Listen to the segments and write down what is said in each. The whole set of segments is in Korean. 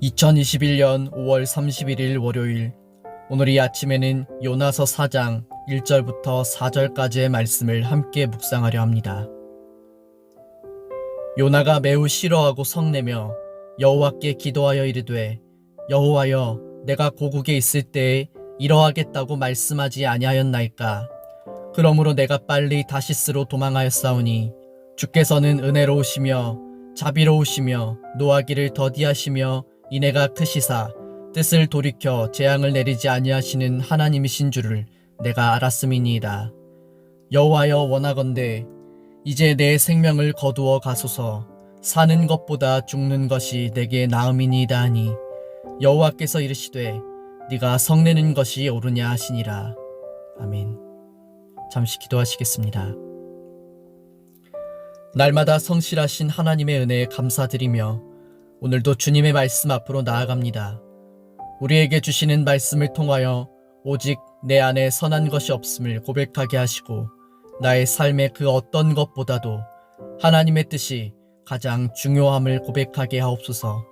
2021년 5월 31일 월요일, 오늘 이 아침에는 요나서 4장 1절부터 4절까지의 말씀을 함께 묵상하려 합니다. 요나가 매우 싫어하고 성내며 여호와께 기도하여 이르되, 여호와여, 내가 고국에 있을 때에 이러하겠다고 말씀하지 아니하였나이까? 그러므로 내가 빨리 다시스로 도망하였사오니 주께서는 은혜로우시며 자비로우시며 노하기를 더디하시며 인애가 크시사 뜻을 돌이켜 재앙을 내리지 아니하시는 하나님이신 줄을 내가 알았음이니이다. 여호와여, 원하건대 이제 내 생명을 거두어 가소서. 사는 것보다 죽는 것이 내게 나음이니이다 하니 여호와께서 이르시되 네가 성내는 것이 옳으냐 하시니라. 아멘. 잠시 기도하시겠습니다. 날마다 성실하신 하나님의 은혜에 감사드리며 오늘도 주님의 말씀 앞으로 나아갑니다. 우리에게 주시는 말씀을 통하여 오직 내 안에 선한 것이 없음을 고백하게 하시고 나의 삶의 그 어떤 것보다도 하나님의 뜻이 가장 중요함을 고백하게 하옵소서.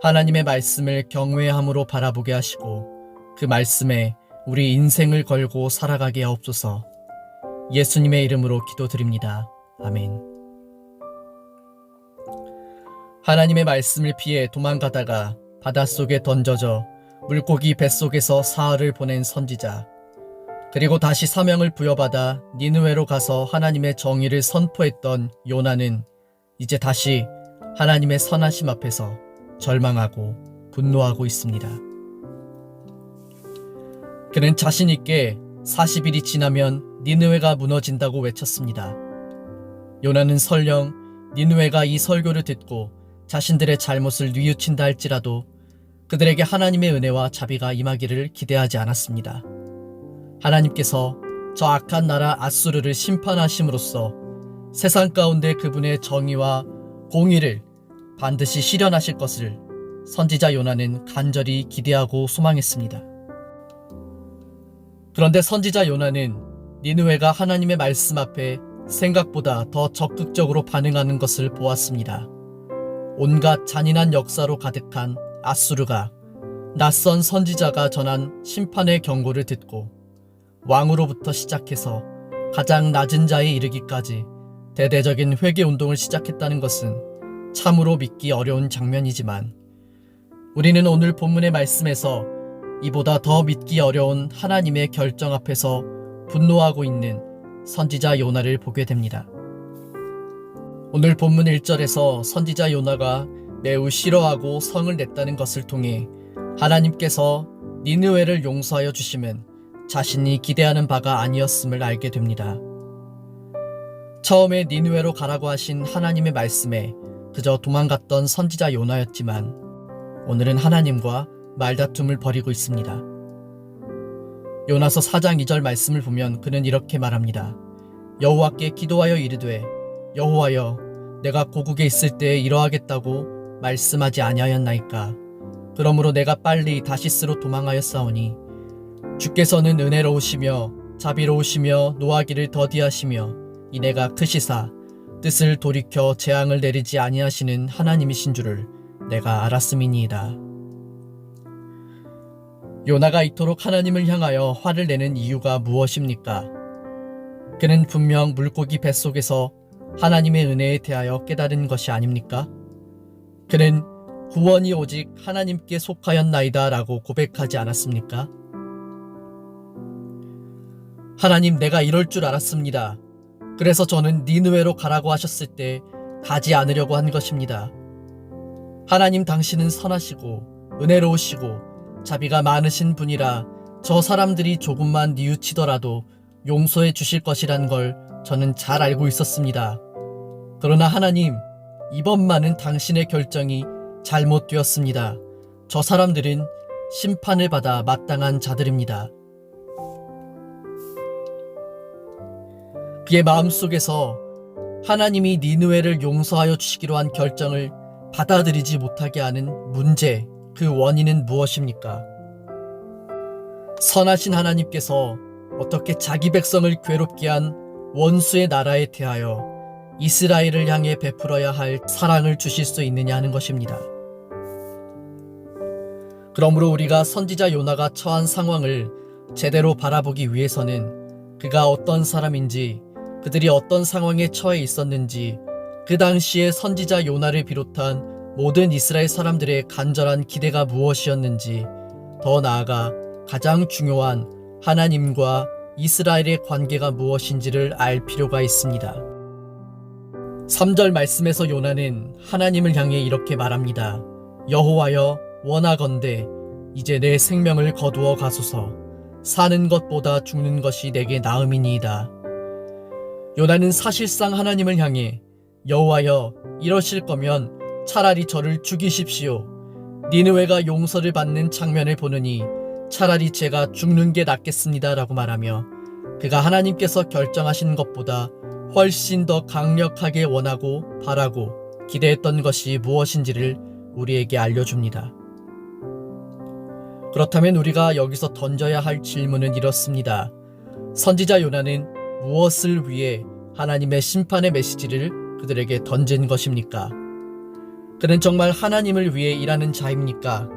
하나님의 말씀을 경외함으로 바라보게 하시고 그 말씀에 우리 인생을 걸고 살아가게 하옵소서. 예수님의 이름으로 기도드립니다. 아멘. 하나님의 말씀을 피해 도망가다가 바닷속에 던져져 물고기 뱃속에서 사흘을 보낸 선지자, 그리고 다시 사명을 부여받아 니느웨로 가서 하나님의 정의를 선포했던 요나는 이제 다시 하나님의 선하심 앞에서 절망하고 분노하고 있습니다. 그는 자신 있게 40일이 지나면 니느웨가 무너진다고 외쳤습니다. 요나는 설령 니느웨가 이 설교를 듣고 자신들의 잘못을 뉘우친다 할지라도 그들에게 하나님의 은혜와 자비가 임하기를 기대하지 않았습니다. 하나님께서 저 악한 나라 아수르를 심판하심으로써 세상 가운데 그분의 정의와 공의를 반드시 실현하실 것을 선지자 요나는 간절히 기대하고 소망했습니다. 그런데 선지자 요나는 니느웨가 하나님의 말씀 앞에 생각보다 더 적극적으로 반응하는 것을 보았습니다. 온갖 잔인한 역사로 가득한 아수르가 낯선 선지자가 전한 심판의 경고를 듣고 왕으로부터 시작해서 가장 낮은 자에 이르기까지 대대적인 회개운동을 시작했다는 것은 참으로 믿기 어려운 장면이지만 우리는 오늘 본문의 말씀에서 이보다 더 믿기 어려운 하나님의 결정 앞에서 분노하고 있는 선지자 요나를 보게 됩니다. 오늘 본문 1절에서 선지자 요나가 매우 싫어하고 성을 냈다는 것을 통해 하나님께서 니느웨를 용서하여 주심은 자신이 기대하는 바가 아니었음을 알게 됩니다. 처음에 니느웨로 가라고 하신 하나님의 말씀에 그저 도망갔던 선지자 요나였지만 오늘은 하나님과 말다툼을 벌이고 있습니다. 요나서 4장 2절 말씀을 보면 그는 이렇게 말합니다. 여호와께 기도하여 이르되, 여호와여, 내가 고국에 있을 때에 이러하겠다고 말씀하지 아니하였나이까? 그러므로 내가 빨리 다시스로 도망하였사오니 주께서는 은혜로우시며 자비로우시며 노하기를 더디하시며 인애가 크시사 뜻을 돌이켜 재앙을 내리지 아니하시는 하나님이신 줄을 내가 알았음이니이다. 요나가 이토록 하나님을 향하여 화를 내는 이유가 무엇입니까? 그는 분명 물고기 뱃속에서 하나님의 은혜에 대하여 깨달은 것이 아닙니까? 그는 구원이 오직 하나님께 속하였나이다 라고 고백하지 않았습니까? 하나님, 내가 이럴 줄 알았습니다. 그래서 저는 니느웨로 가라고 하셨을 때 가지 않으려고 한 것입니다. 하나님, 당신은 선하시고 은혜로우시고 자비가 많으신 분이라 저 사람들이 조금만 뉘우치더라도 용서해 주실 것이란 걸 저는 잘 알고 있었습니다. 그러나 하나님, 이번만은 당신의 결정이 잘못되었습니다. 저 사람들은 심판을 받아 마땅한 자들입니다. 그의 마음속에서 하나님이 니느웨를 용서하여 주시기로 한 결정을 받아들이지 못하게 하는 문제, 그 원인은 무엇입니까? 선하신 하나님께서 어떻게 자기 백성을 괴롭게 한 원수의 나라에 대하여 이스라엘을 향해 베풀어야 할 사랑을 주실 수 있느냐 하는 것입니다. 그러므로 우리가 선지자 요나가 처한 상황을 제대로 바라보기 위해서는 그가 어떤 사람인지, 그들이 어떤 상황에 처해 있었는지, 그 당시에 선지자 요나를 비롯한 모든 이스라엘 사람들의 간절한 기대가 무엇이었는지, 더 나아가 가장 중요한 하나님과 이스라엘의 관계가 무엇인지를 알 필요가 있습니다. 3절 말씀에서 요나는 하나님을 향해 이렇게 말합니다. 여호와여, 원하건대 이제 내 생명을 거두어 가소서. 사는 것보다 죽는 것이 내게 나음이니이다. 요나는 사실상 하나님을 향해 여호와여, 이러실 거면 차라리 저를 죽이십시오. 니느웨가 용서를 받는 장면을 보느니 차라리 제가 죽는 게 낫겠습니다 라고 말하며, 그가 하나님께서 결정하신 것보다 훨씬 더 강력하게 원하고 바라고 기대했던 것이 무엇인지를 우리에게 알려줍니다. 그렇다면 우리가 여기서 던져야 할 질문은 이렇습니다. 선지자 요나는 무엇을 위해 하나님의 심판의 메시지를 그들에게 던진 것입니까? 그는 정말 하나님을 위해 일하는 자입니까?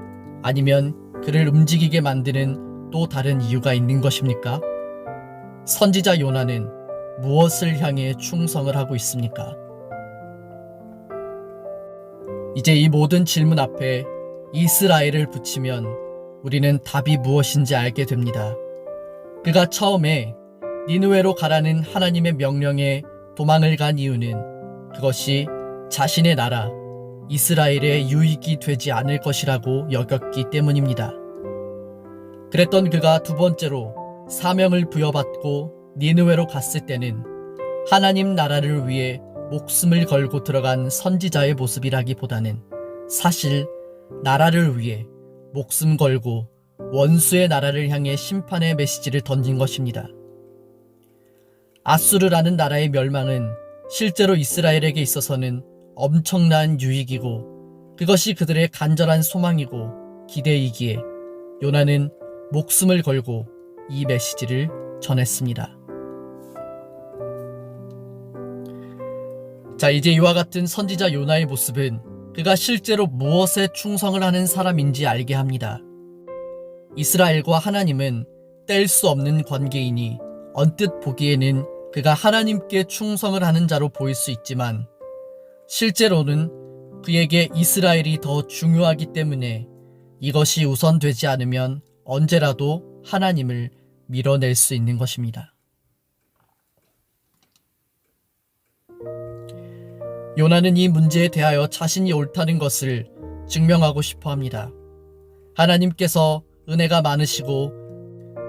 아니면 그를 움직이게 만드는 또 다른 이유가 있는 것입니까? 선지자 요나는 무엇을 향해 충성을 하고 있습니까? 이제 이 모든 질문 앞에 이스라엘을 붙이면 우리는 답이 무엇인지 알게 됩니다. 그가 처음에 니느웨로 가라는 하나님의 명령에 도망을 간 이유는 그것이 자신의 나라 이스라엘의 유익이 되지 않을 것이라고 여겼기 때문입니다. 그랬던 그가 두 번째로 사명을 부여받고 니느웨로 갔을 때는 하나님 나라를 위해 목숨을 걸고 들어간 선지자의 모습이라기보다는 사실 나라를 위해 목숨 걸고 원수의 나라를 향해 심판의 메시지를 던진 것입니다. 아수르라는 나라의 멸망은 실제로 이스라엘에게 있어서는 엄청난 유익이고 그것이 그들의 간절한 소망이고 기대이기에 요나는 목숨을 걸고 이 메시지를 전했습니다. 자, 이제 이와 같은 선지자 요나의 모습은 그가 실제로 무엇에 충성을 하는 사람인지 알게 합니다. 이스라엘과 하나님은 뗄 수 없는 관계이니 언뜻 보기에는 그가 하나님께 충성을 하는 자로 보일 수 있지만 실제로는 그에게 이스라엘이 더 중요하기 때문에 이것이 우선되지 않으면 언제라도 하나님을 밀어낼 수 있는 것입니다. 요나는 이 문제에 대하여 자신이 옳다는 것을 증명하고 싶어 합니다. 하나님께서 은혜가 많으시고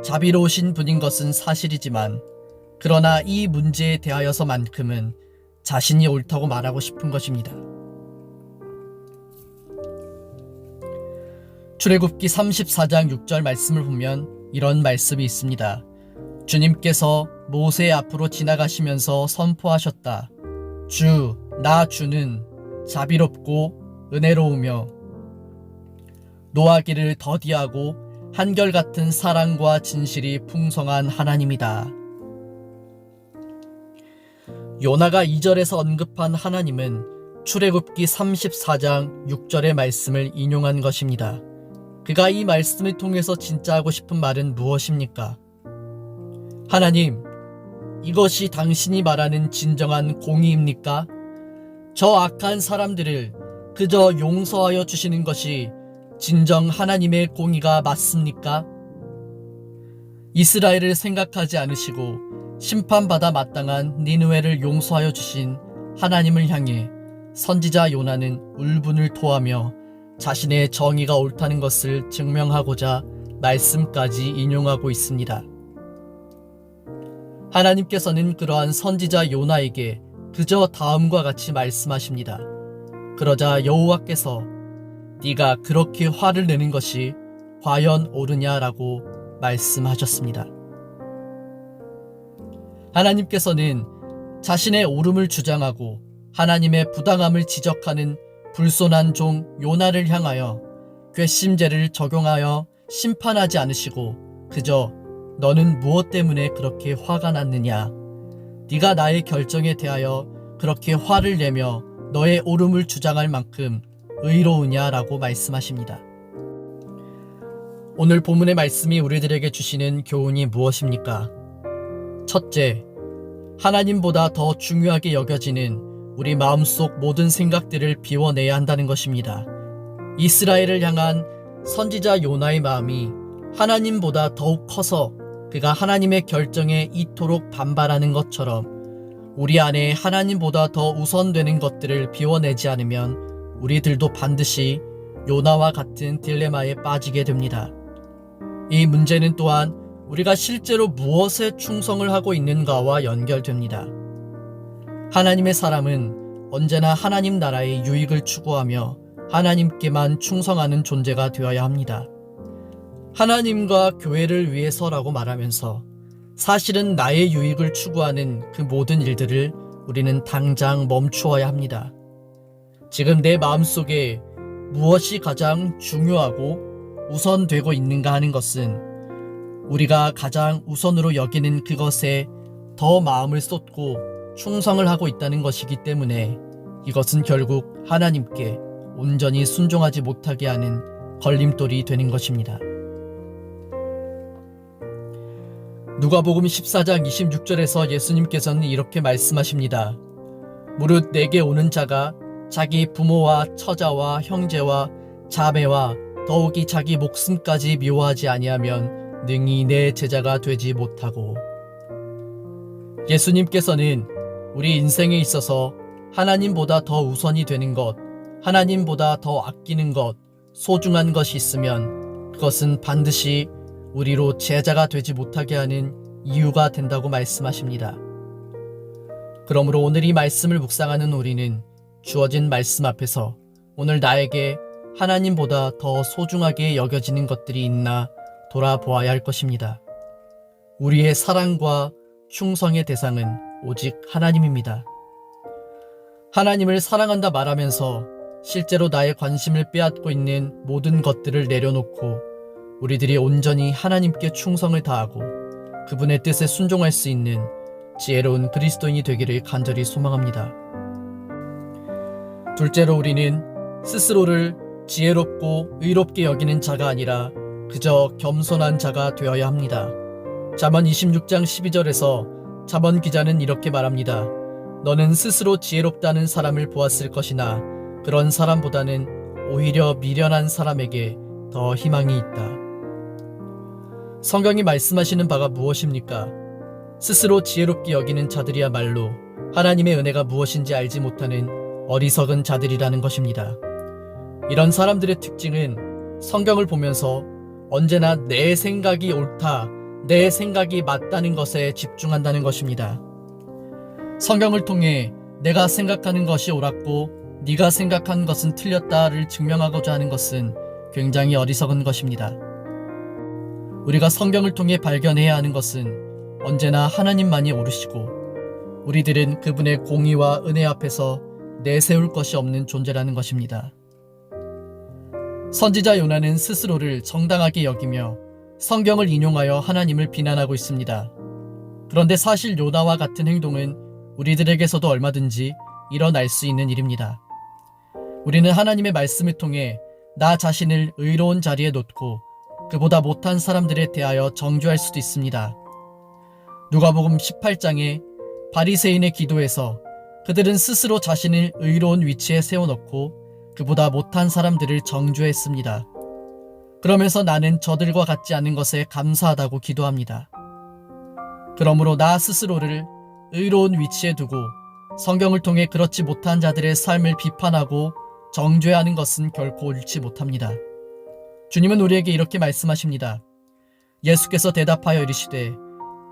자비로우신 분인 것은 사실이지만 그러나 이 문제에 대하여서만큼은 자신이 옳다고 말하고 싶은 것입니다. 출애굽기 34장 6절 말씀을 보면 이런 말씀이 있습니다. 주님께서 모세 앞으로 지나가시면서 선포하셨다. 나 주는 자비롭고 은혜로우며 노하기를 더디하고 한결같은 사랑과 진실이 풍성한 하나님이다. 요나가 2절에서 언급한 하나님은 출애굽기 34장 6절의 말씀을 인용한 것입니다. 그가 이 말씀을 통해서 진짜 하고 싶은 말은 무엇입니까? 하나님, 이것이 당신이 말하는 진정한 공의입니까? 저 악한 사람들을 그저 용서하여 주시는 것이 진정 하나님의 공의가 맞습니까? 이스라엘을 생각하지 않으시고 심판받아 마땅한 니느웨를 용서하여 주신 하나님을 향해 선지자 요나는 울분을 토하며 자신의 정의가 옳다는 것을 증명하고자 말씀까지 인용하고 있습니다. 하나님께서는 그러한 선지자 요나에게 그저 다음과 같이 말씀하십니다. 그러자 여호와께서 네가 그렇게 화를 내는 것이 과연 옳으냐라고 말씀하셨습니다. 하나님께서는 자신의 옳음을 주장하고 하나님의 부당함을 지적하는 불손한 종 요나를 향하여 괘씸죄를 적용하여 심판하지 않으시고 그저 너는 무엇 때문에 그렇게 화가 났느냐? 네가 나의 결정에 대하여 그렇게 화를 내며 너의 옳음을 주장할 만큼 의로우냐라고 말씀하십니다. 오늘 본문의 말씀이 우리들에게 주시는 교훈이 무엇입니까? 첫째, 하나님보다 더 중요하게 여겨지는 우리 마음속 모든 생각들을 비워내야 한다는 것입니다. 이스라엘을 향한 선지자 요나의 마음이 하나님보다 더욱 커서 그가 하나님의 결정에 이토록 반발하는 것처럼 우리 안에 하나님보다 더 우선되는 것들을 비워내지 않으면 우리들도 반드시 요나와 같은 딜레마에 빠지게 됩니다. 이 문제는 또한 우리가 실제로 무엇에 충성을 하고 있는가와 연결됩니다. 하나님의 사람은 언제나 하나님 나라의 유익을 추구하며 하나님께만 충성하는 존재가 되어야 합니다. 하나님과 교회를 위해서라고 말하면서 사실은 나의 유익을 추구하는 그 모든 일들을 우리는 당장 멈추어야 합니다. 지금 내 마음속에 무엇이 가장 중요하고 우선되고 있는가 하는 것은 우리가 가장 우선으로 여기는 그것에 더 마음을 쏟고 충성을 하고 있다는 것이기 때문에 이것은 결국 하나님께 온전히 순종하지 못하게 하는 걸림돌이 되는 것입니다. 누가복음 14장 26절에서 예수님께서는 이렇게 말씀하십니다. 무릇 내게 오는 자가 자기 부모와 처자와 형제와 자매와 더욱이 자기 목숨까지 미워하지 아니하면 능히 내 제자가 되지 못하고. 예수님께서는 우리 인생에 있어서 하나님보다 더 우선이 되는 것, 하나님보다 더 아끼는 것, 소중한 것이 있으면 그것은 반드시 우리로 제자가 되지 못하게 하는 이유가 된다고 말씀하십니다. 그러므로 오늘 이 말씀을 묵상하는 우리는 주어진 말씀 앞에서 오늘 나에게 하나님보다 더 소중하게 여겨지는 것들이 있나 돌아보아야 할 것입니다. 우리의 사랑과 충성의 대상은 오직 하나님입니다. 하나님을 사랑한다 말하면서 실제로 나의 관심을 빼앗고 있는 모든 것들을 내려놓고 우리들이 온전히 하나님께 충성을 다하고 그분의 뜻에 순종할 수 있는 지혜로운 그리스도인이 되기를 간절히 소망합니다. 둘째로 우리는 스스로를 지혜롭고 의롭게 여기는 자가 아니라 그저 겸손한 자가 되어야 합니다. 잠언 26장 12절에서 잠언 기자는 이렇게 말합니다. 너는 스스로 지혜롭다는 사람을 보았을 것이나 그런 사람보다는 오히려 미련한 사람에게 더 희망이 있다. 성경이 말씀하시는 바가 무엇입니까? 스스로 지혜롭게 여기는 자들이야말로 하나님의 은혜가 무엇인지 알지 못하는 어리석은 자들이라는 것입니다. 이런 사람들의 특징은 성경을 보면서 언제나 내 생각이 옳다, 내 생각이 맞다는 것에 집중한다는 것입니다. 성경을 통해 내가 생각하는 것이 옳았고 네가 생각한 것은 틀렸다를 증명하고자 하는 것은 굉장히 어리석은 것입니다. 우리가 성경을 통해 발견해야 하는 것은 언제나 하나님만이 옳으시고 우리들은 그분의 공의와 은혜 앞에서 내세울 것이 없는 존재라는 것입니다. 선지자 요나는 스스로를 정당하게 여기며 성경을 인용하여 하나님을 비난하고 있습니다. 그런데 사실 요나와 같은 행동은 우리들에게서도 얼마든지 일어날 수 있는 일입니다. 우리는 하나님의 말씀을 통해 나 자신을 의로운 자리에 놓고 그보다 못한 사람들에 대하여 정죄할 수도 있습니다. 누가복음 18장에 바리새인의 기도에서 그들은 스스로 자신을 의로운 위치에 세워놓고 그보다 못한 사람들을 정죄했습니다. 그러면서 나는 저들과 같지 않은 것에 감사하다고 기도합니다. 그러므로 나 스스로를 의로운 위치에 두고 성경을 통해 그렇지 못한 자들의 삶을 비판하고 정죄하는 것은 결코 옳지 못합니다. 주님은 우리에게 이렇게 말씀하십니다. 예수께서 대답하여 이르시되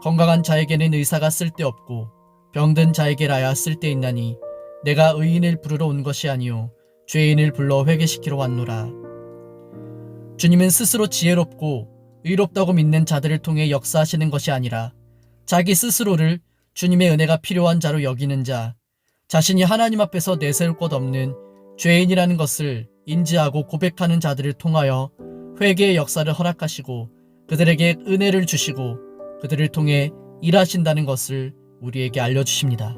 건강한 자에게는 의사가 쓸데없고 병든 자에게라야 쓸데있나니 내가 의인을 부르러 온 것이 아니요 죄인을 불러 회개시키러 왔노라. 주님은 스스로 지혜롭고 의롭다고 믿는 자들을 통해 역사하시는 것이 아니라 자기 스스로를 주님의 은혜가 필요한 자로 여기는 자, 자신이 하나님 앞에서 내세울 것 없는 죄인이라는 것을 인지하고 고백하는 자들을 통하여 회개의 역사를 허락하시고 그들에게 은혜를 주시고 그들을 통해 일하신다는 것을 우리에게 알려주십니다.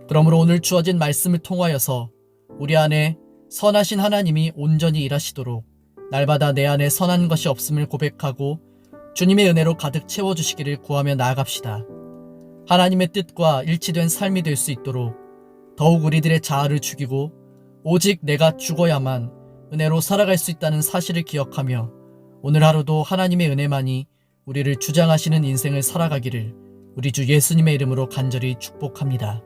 그러므로 오늘 주어진 말씀을 통하여서 우리 안에 선하신 하나님이 온전히 일하시도록 날마다 내 안에 선한 것이 없음을 고백하고 주님의 은혜로 가득 채워주시기를 구하며 나아갑시다. 하나님의 뜻과 일치된 삶이 될 수 있도록 더욱 우리들의 자아를 죽이고 오직 내가 죽어야만 은혜로 살아갈 수 있다는 사실을 기억하며 오늘 하루도 하나님의 은혜만이 우리를 주장하시는 인생을 살아가기를 우리 주 예수님의 이름으로 간절히 축복합니다.